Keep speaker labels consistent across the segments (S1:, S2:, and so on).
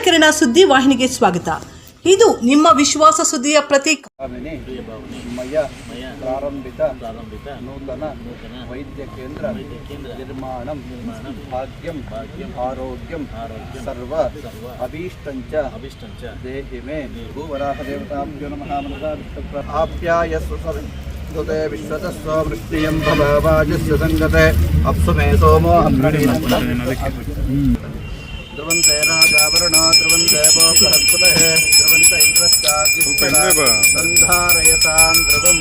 S1: ಕಿರಣ ಸುದ್ದಿ ವಾಹಿನಿಗೆ ಸ್ವಾಗತ. ಇದು ನಿಮ್ಮ ವಿಶ್ವಾಸ ಸುದ್ದಿಯ ಪ್ರತೀಕ.
S2: ಪ್ರಾರಂಭಿತ ನೂತನ ವೈದ್ಯ ಕೇಂದ್ರ ನಿರ್ಮಾಣಂ ಭಾಗ್ಯಂ ಆರೋಗ್ಯಂ ಸರ್ವ ಅಭೀಷ್ಟಂಚ ದೇಹಿ ಮೇ ಭೂವರಾಹ ದೇವತಾಭ್ಯೋ ನಮಃ ಆಪ್ಯಾಯಸ್ವ ಸ್ತುತೆ ವಿಶ್ವತಸ್ವ ವೃಷ್ಟಿಯಂ ಭವಾಜಸ್ಯ ಸಂಗತೆ ಅಪ್ಸು ಮೇ ಸೋಮೋ ಧ್ರುವಂತೆ ರಾಜಾವರುಣೋ ಧ್ರುವಂತೆ ಬೃಹಸ್ಪತಿಃ ಧ್ರುವಂತ ಇಂದ್ರಶ್ಚಾಗ್ನಿಧಾರಯತಾಂ ಧ್ರುವಂ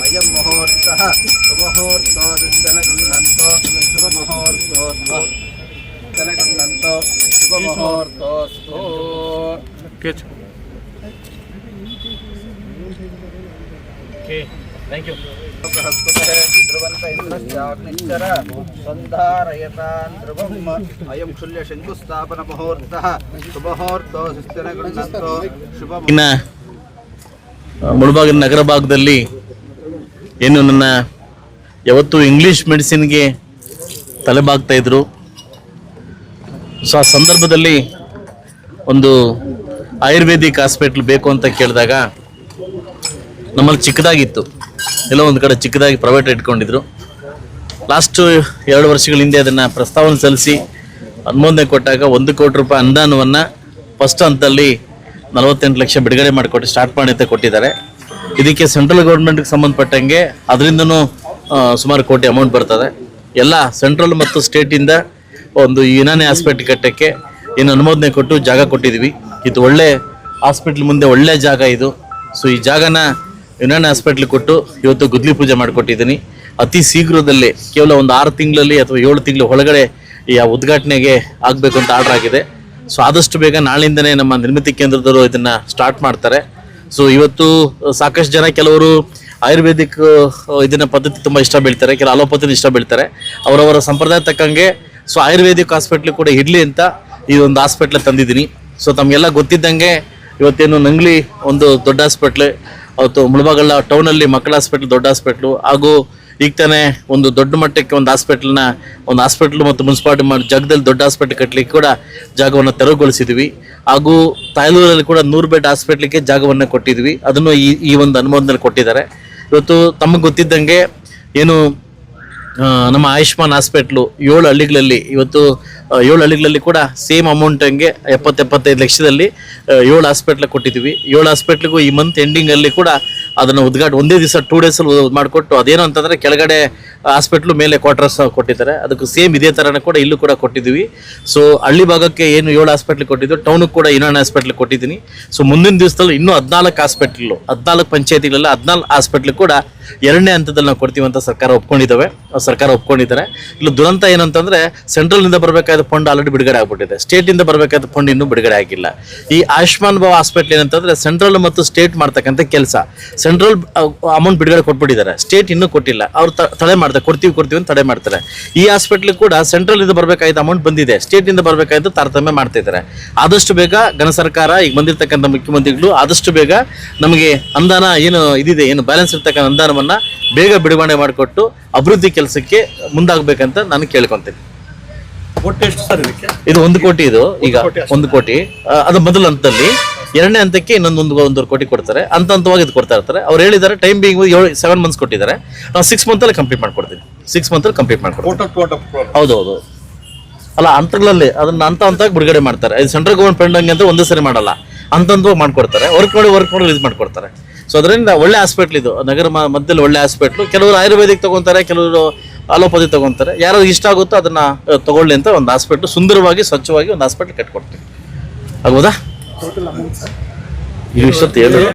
S2: ಅಯಂ ಮುಹೂರ್ತಃ ಸುಮುಹೂರ್ತೋ ದಿನಗೃಹಂತೋ ಶುಭಮುಹೂರ್ತೋಸ್ತು ದಿನಗೃಹಂತೋ ಶುಭಮುಹೂರ್ತೋಸ್ತು. Thank you. ಬೃಹಸ್ಪತಿಃ ಧ್ರುವಂತ ಇಂದ್ರಶ್ಚಾಗ್ನಿಶ್ಚರ ಸಂಧಾರಯತಾಂ ಧ್ರುವಂ ಅಯಂ ಕ್ಷುಲ್ಯ ಶಂಕುಸ್ಥಾಪನ ಮುಹೂರ್ತಃ ಶುಭಮುಹೂರ್ತೋ ದಿನಗೃಹಂತೋ ಶುಭ.
S3: ಮುಳಬಾಗಿಲು ನಗರ ಭಾಗದಲ್ಲಿ ಏನು ನನ್ನ ಯಾವತ್ತು ಇಂಗ್ಲೀಷ್ ಮೆಡಿಸಿನ್ಗೆ ತಲೆಬಾಗ್ತಾ ಇದ್ರು. ಸೊ ಆ ಸಂದರ್ಭದಲ್ಲಿ ಒಂದು ಆಯುರ್ವೇದಿಕ್ ಹಾಸ್ಪಿಟ್ಲ್ ಬೇಕು ಅಂತ ಕೇಳಿದಾಗ ನಮ್ಮಲ್ಲಿ ಚಿಕ್ಕದಾಗಿತ್ತು, ಎಲ್ಲೋ ಒಂದು ಕಡೆ ಚಿಕ್ಕದಾಗಿ ಪ್ರೈವೇಟ್ ಇಟ್ಕೊಂಡಿದ್ರು. ಲಾಸ್ಟು 2 ವರ್ಷಗಳ ಹಿಂದೆ ಅದನ್ನು ಪ್ರಸ್ತಾವನೆ ಸಲ್ಲಿಸಿ ಅನುಮೋದನೆ ಕೊಟ್ಟಾಗ 1 ಕೋಟಿ ರೂಪಾಯಿ ಅನುದಾನವನ್ನು ಫಸ್ಟ್ ಹಂತದಲ್ಲಿ 48 ಲಕ್ಷ ಬಿಡುಗಡೆ ಮಾಡಿಕೊಟ್ಟು ಸ್ಟಾರ್ಟ್ ಮಾಡಿ ಅಂತ ಕೊಟ್ಟಿದ್ದಾರೆ. ಇದಕ್ಕೆ ಸೆಂಟ್ರಲ್ ಗೌರ್ಮೆಂಟ್ಗೆ ಸಂಬಂಧಪಟ್ಟಂಗೆ ಅದರಿಂದನೂ ಸುಮಾರು ಕೋಟಿ ಅಮೌಂಟ್ ಬರ್ತದೆ. ಎಲ್ಲ ಸೆಂಟ್ರಲ್ ಮತ್ತು ಸ್ಟೇಟಿಂದ ಒಂದು ಯುನಾನಿ ಹಾಸ್ಪಿಟ್ಲ್ ಕಟ್ಟಕ್ಕೆ ಏನು ಅನುಮೋದನೆ ಕೊಟ್ಟು ಜಾಗ ಕೊಟ್ಟಿದ್ದೀವಿ. ಇದು ಒಳ್ಳೆ ಹಾಸ್ಪಿಟ್ಲ್ ಮುಂದೆ ಒಳ್ಳೆ ಜಾಗ ಇದು. ಸೊ ಈ ಜಾಗನ ಯುನಾನಿ ಹಾಸ್ಪಿಟ್ಲ್ ಕೊಟ್ಟು ಇವತ್ತು ಗುದ್ಲಿ ಪೂಜೆ ಮಾಡಿಕೊಟ್ಟಿದ್ದೀನಿ. ಅತಿ ಶೀಘ್ರದಲ್ಲೇ ಕೇವಲ ಒಂದು 6 ತಿಂಗಳಲ್ಲಿ ಅಥವಾ 7 ತಿಂಗಳ ಒಳಗಡೆ ಈ ಉದ್ಘಾಟನೆಗೆ ಆಗಬೇಕು ಅಂತ ಆರ್ಡರ್ ಆಗಿದೆ. ಸೊ ಆದಷ್ಟು ಬೇಗ ನಾಳಿಂದನೇ ನಮ್ಮ ನಿರ್ಮಿತಿ ಕೇಂದ್ರದವರು ಇದನ್ನು ಸ್ಟಾರ್ಟ್ ಮಾಡ್ತಾರೆ. ಸೊ ಇವತ್ತು ಸಾಕಷ್ಟು ಜನ ಕೆಲವರು ಆಯುರ್ವೇದಿಕ್ ಇದನ್ನ ಪದ್ಧತಿ ತುಂಬ ಇಷ್ಟ ಬೀಳ್ತಾರೆ, ಕೆಲವು ಅಲೋಪತಿ ಇಷ್ಟ ಬೀಳ್ತಾರೆ. ಅವರವರ ಸಂಪ್ರದಾಯ ತಕ್ಕಂಗೆ ಸೊ ಆಯುರ್ವೇದಿಕ್ ಹಾಸ್ಪಿಟ್ಲ್ ಕೂಡ ಇರಲಿ ಅಂತ ಈ ಒಂದು ಹಾಸ್ಪಿಟ್ಲ್ ತಂದಿದ್ದೀನಿ. ಸೊ ತಮಗೆಲ್ಲ ಗೊತ್ತಿದ್ದಂಗೆ ಇವತ್ತೇನು ನಂಗ್ಲಿ ಒಂದು ದೊಡ್ಡ ಹಾಸ್ಪಿಟ್ಲ್, ಅವತ್ತು ಮುಳಬಾಗಲ ಟೌನಲ್ಲಿ ಮಕ್ಕಳ ಹಾಸ್ಪಿಟ್ಲ್ ದೊಡ್ಡ ಹಾಸ್ಪಿಟ್ಲು, ಹಾಗೂ ಈಗ ತಾನೇ ಒಂದು ದೊಡ್ಡ ಮಟ್ಟಕ್ಕೆ ಒಂದು ಹಾಸ್ಪಿಟ್ಲ್ ಮತ್ತು ಮುನ್ಸಿಪಾಲಿಟಿ ಮಾಡಿ ಜಾಗದಲ್ಲಿ ದೊಡ್ಡ ಹಾಸ್ಪಿಟ್ಲ್ ಕಟ್ಟಲಿಕ್ಕೆ ಕೂಡ ಜಾಗವನ್ನು ತೆರವುಗೊಳಿಸಿದ್ವಿ. ಹಾಗೂ ತಾಯ್ಲೂರಲ್ಲಿ ಕೂಡ 100 ಬೆಡ್ ಹಾಸ್ಪಿಟ್ಲಿಗೆ ಜಾಗವನ್ನು ಕೊಟ್ಟಿದ್ವಿ. ಅದನ್ನು ಈ ಒಂದು ಅನುಮೋದನೆ ಕೊಟ್ಟಿದ್ದಾರೆ. ಇವತ್ತು ತಮಗೆ ಗೊತ್ತಿದ್ದಂಗೆ ಏನು ನಮ್ಮ ಆಯುಷ್ಮಾನ್ ಹಾಸ್ಪಿಟ್ಲು 7 ಹಳ್ಳಿಗಳಲ್ಲಿ ಇವತ್ತು 7 ಹಳ್ಳಿಗಳಲ್ಲಿ ಕೂಡ ಸೇಮ್ ಅಮೌಂಟ್ ಹಂಗೆ 70-75 ಲಕ್ಷದಲ್ಲಿ 7 ಹಾಸ್ಪಿಟ್ಲ್ ಕೊಟ್ಟಿದ್ದೀವಿ. 7 ಹಾಸ್ಪಿಟ್ಲಿಗೂ ಈ ಮಂತ್ ಎಂಡಿಂಗಲ್ಲಿ ಕೂಡ ಅದನ್ನು ಒಂದೇ ದಿವಸ 2 ಡೇಸಲ್ಲಿ ಮಾಡಿಕೊಟ್ಟು, ಅದೇನು ಅಂತಂದರೆ ಕೆಳಗಡೆ ಹಾಸ್ಪಿಟ್ಲು ಮೇಲೆ ಕ್ವಾರ್ಟರ್ಸ್ ಕೊಟ್ಟಿದ್ದಾರೆ. ಅದಕ್ಕೂ ಸೇಮ್ ಇದೇ ಥರನೇ ಕೂಡ ಇಲ್ಲೂ ಕೂಡ ಕೊಟ್ಟಿದ್ದೀವಿ. ಸೊ ಹಳ್ಳಿ ಭಾಗಕ್ಕೆ ಏನು 7 ಹಾಸ್ಪಿಟ್ಲ್ ಕೊಟ್ಟಿದ್ದು, ಟೌನಿಗೆ ಕೂಡ ಯುನಾನಿ ಹಾಸ್ಪಿಟ್ಲ್ ಕೊಟ್ಟಿದ್ದೀನಿ. ಸೊ ಮುಂದಿನ ದಿವಸದಲ್ಲಿ ಇನ್ನೂ 14 ಹಾಸ್ಪಿಟ್ಲು, 14 ಪಂಚಾಯತಿಗಳೆಲ್ಲ 14 ಹಾಸ್ಪಿಟ್ಲ್ ಕೂಡ 2ನೇ ಹಂತದಲ್ಲಿ ನಾವು ಕೊಡ್ತೀವಿ ಅಂತ ಸರ್ಕಾರ ಒಪ್ಕೊಂಡಿದ್ದಾರೆ. ಇಲ್ಲಿ ದುರಂತ ಏನಂತಂದರೆ ಸೆಂಟ್ರಲ್ನಿಂದ ಬರಬೇಕಾದ ಫಂಡ್ ಆಲ್ರೆಡಿ ಬಿಡುಗಡೆ ಆಗ್ಬಿಟ್ಟಿದೆ, ಸ್ಟೇಟಿಂದ ಬರಬೇಕಾದ ಫಂಡ್ ಇನ್ನೂ ಬಿಡುಗಡೆ ಆಗಿಲ್ಲ. ಈ ಆಯುಷ್ಮಾನ್ ಭಾವ ಹಾಸ್ಪಿಟ್ಲ್ ಏನಂತಂದರೆ ಸೆಂಟ್ರಲ್ ಮತ್ತು ಸ್ಟೇಟ್ ಮಾಡ್ತಕ್ಕಂಥ ಕೆಲಸ. ಸೆಂಟ್ರಲ್ ಅಮೌಂಟ್ ಬಿಡುಗಡೆ ಕೊಟ್ಬಿಟ್ಟಿದ್ದಾರೆ, ಸ್ಟೇಟ್ ಇನ್ನೂ ಕೊಟ್ಟಿಲ್ಲ. ಅವ್ರು ತಡೆ ಮಾಡ್ತಾರೆ, ಕೊಡ್ತೀವಿ ಅಂತ ತಡೆ ಮಾಡ್ತಾರೆ. ಈ ಹಾಸ್ಪಿಟ್ಲ್ ಕೂಡ ಸೆಂಟ್ರಲ್ನಿಂದ ಬರಬೇಕಾದ ಅಮೌಂಟ್ ಬಂದಿದೆ, ಸ್ಟೇಟಿಂದ ಬರಬೇಕಾದ ತಾರತಮ್ಯ ಮಾಡ್ತಾ ಇದ್ದಾರೆ. ಆದಷ್ಟು ಬೇಗ ಘನ ಸರ್ಕಾರ ಈಗ ಬಂದಿರತಕ್ಕಂಥ ಮುಖ್ಯಮಂತ್ರಿಗಳು ಆದಷ್ಟು ಬೇಗ ನಮಗೆ ಅನುದಾನ ಏನು ಬ್ಯಾಲೆನ್ಸ್ ಇರ್ತಕ್ಕಂಥ ಅನುದಾನವನ್ನು ಬೇಗ ಬಿಡುಗಡೆ ಮಾಡಿಕೊಟ್ಟು ಅಭಿವೃದ್ಧಿ ಕೆಲಸಕ್ಕೆ ಮುಂದಾಗಬೇಕಂತ ನಾನು ಕೇಳ್ಕೊತೀನಿ. ಇದು 1 ಕೋಟಿ, ಇದು ಈಗ 1 ಕೋಟಿ. ಅದು ಮೊದಲ ಹಂತದಲ್ಲಿ. 2ನೇ ಹಂತಕ್ಕೆ ಇನ್ನೊಂದು 1.5 ಕೋಟಿ ಕೊಡ್ತಾರೆ. ಹಂತವಾಗಿ ಇದು ಕೊಡ್ತಾ ಇರ್ತಾರೆ. ಅವ್ರು ಹೇಳಿದ್ದಾರೆ ಟೈಮ್ ಬಿಂಗ್ 7 ಮಂತ್ಸ್ ಕೊಟ್ಟಿದ್ದಾರೆ. ನಾವು 6 ಮಂತಲ್ಲಿ ಕಂಪ್ಲೀಟ್ ಮಾಡ್ಕೊಡ್ತೀನಿ. 6 ಮಂತಲ್ಲಿ ಕಂಪ್ಲೀಟ್ ಮಾಡ್ಕೊಡ್ತೀನಿ. ಹೌದು. ಅಲ್ಲ, ಹಂತಗಳಲ್ಲಿ ಅದನ್ನ ಹಂತವಾಗಿ ಬಿಡುಗಡೆ ಮಾಡ್ತಾರೆ. ಇದು ಸೆಂಟ್ರಲ್ ಗೌರ್ಮೆಂಟ್ ಫಂಡ್ ಹಂಗೆ ಅಂತ ಒಂದೇ ಸರಿ ಮಾಡಲ್ಲ, ಹಂತವಾಗಿ ಮಾಡ್ಕೊಡ್ತಾರೆ. ವರ್ಕ್ ಮಾಡಿ ರಿಲೀಸ್ ಮಾಡ್ಕೊಡ್ತಾರೆ. ಸೊ ಅದರಿಂದ ಒಳ್ಳೆ ಹಾಸ್ಪಿಟ್ಲ್ ಇದು, ನಗರ ಮಧ್ಯದಲ್ಲಿ ಒಳ್ಳೆ ಹಾಸ್ಪಿಟ್ಲು. ಕೆಲವರು ಆಯುರ್ವೇದಿಕ್ ತಗೊಂತಾರೆ, ಕೆಲವರು ಅಲೋಪತಿ ತಗೊಂತಾರೆ. ಯಾರು ಇಷ್ಟ ಆಗುತ್ತೋ ಅದನ್ನ ತಗೊಳ್ಳಿ ಅಂತ ಒಂದು ಹಾಸ್ಪಿಟ್ಲು ಸುಂದರವಾಗಿ ಸ್ವಚ್ಛವಾಗಿ ಒಂದು ಹಾಸ್ಪಿಟ್ಲ್ ಕಟ್ಕೊಡ್ತೀವಿ. ಆಗ್ಬೋದಾ?